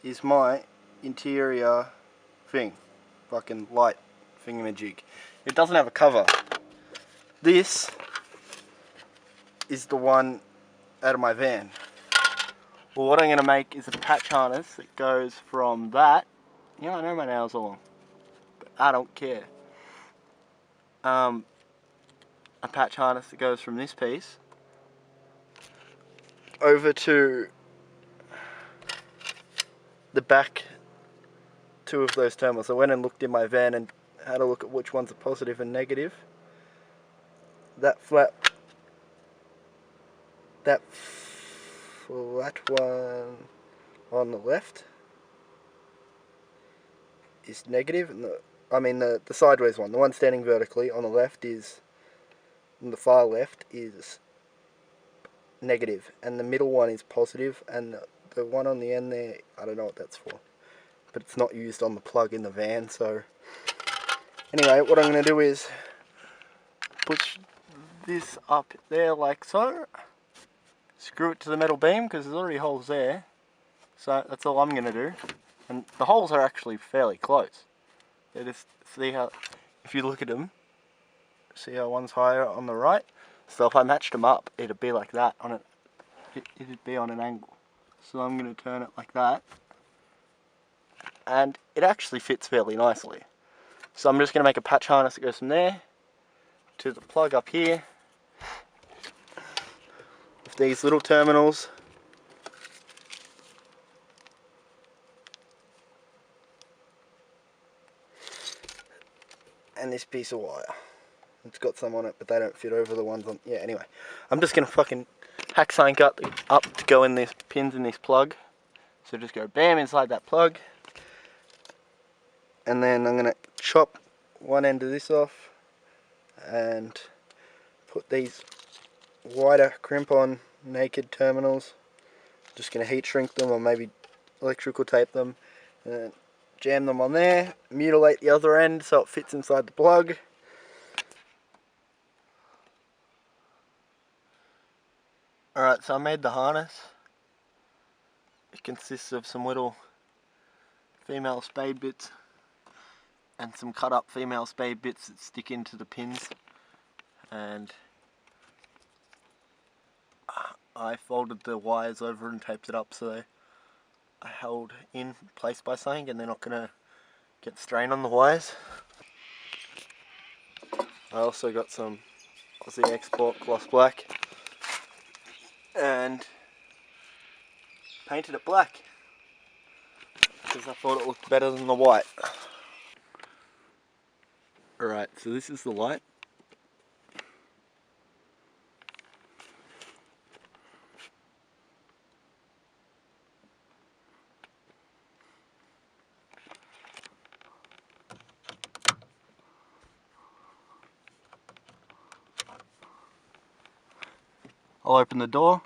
is my interior thing. Fucking light thingamajig. It doesn't have a cover. This is the one out of my van. Well, what I'm going to make is a patch harness that goes from that. Yeah, I know my nails are long, but I don't care. A patch harness that goes from this piece over to the back two of those terminals. I went and looked in my van and had a look at which ones are positive and negative. That flat one on the left is negative, and the sideways one, the one standing vertically on the left is, on the far left is negative, and the middle one is positive, and the one on the end there, I don't know what that's for, but it's not used on the plug in the van. So anyway, what I'm going to do is push this up there like so, screw it to the metal beam because there's already holes there, so that's all I'm going to do. And the holes are actually fairly close. You just see how, if you look at them, see how one's higher on the right? So if I matched them up, it'd be like that on it. It'd be on an angle. So I'm going to turn it like that, and it actually fits fairly nicely. So I'm just going to make a patch harness that goes from there to the plug up here with these little terminals. And this piece of wire. It's got some on it, but they don't fit over the ones on. Yeah, anyway. I'm just going to fucking hack something up to go in these pins in this plug. So just go bam inside that plug. And then I'm going to chop one end of this off and put these wider crimp-on naked terminals. Just going to heat shrink them or maybe electrical tape them. And then jam them on there, mutilate the other end so it fits inside the plug. Alright, so I made the harness. It consists of some little female spade bits and some cut up female spade bits that stick into the pins, and I folded the wires over and taped it up so they are held in place by something and they're not going to get strain on the wires. I also got some Aussie Export gloss black and painted it black because I thought it looked better than the white. Alright, so this is the light. I'll open the door,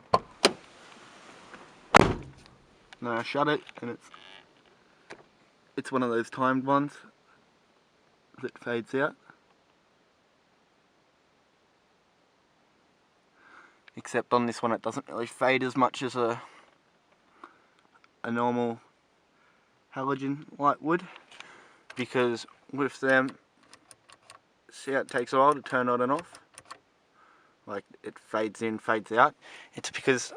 and then I shut it, and it's one of those timed ones that fades out. Except on this one it doesn't really fade as much as a normal halogen light would, because with them, see how it takes a while to turn on and off? Like it fades in, fades out. It's because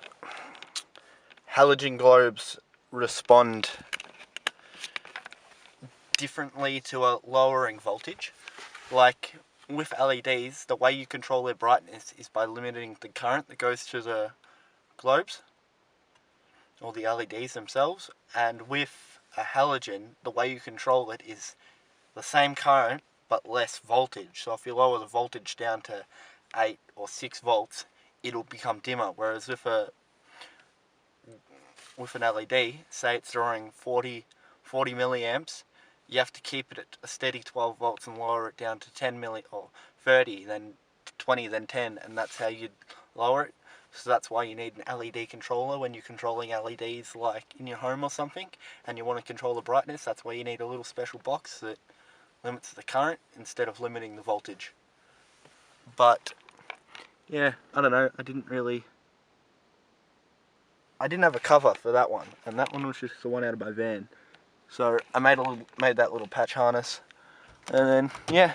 halogen globes respond differently to a lowering voltage. Like with LEDs, the way you control their brightness is by limiting the current that goes to the globes, or the LEDs themselves. And with a halogen, the way you control it is the same current but less voltage. So if you lower the voltage down to 8 or 6 volts, it'll become dimmer. Whereas with an LED, say it's drawing 40 milliamps, you have to keep it at a steady 12 volts and lower it down to 10 or 30, then 20, then 10, and that's how you'd lower it. So that's why you need an LED controller when you're controlling LEDs like in your home or something, and you want to control the brightness. That's why you need a little special box that limits the current instead of limiting the voltage. But yeah, I don't know, I didn't really I didn't have a cover for that one, and that one was just the one out of my van. So I made that little patch harness, and then yeah,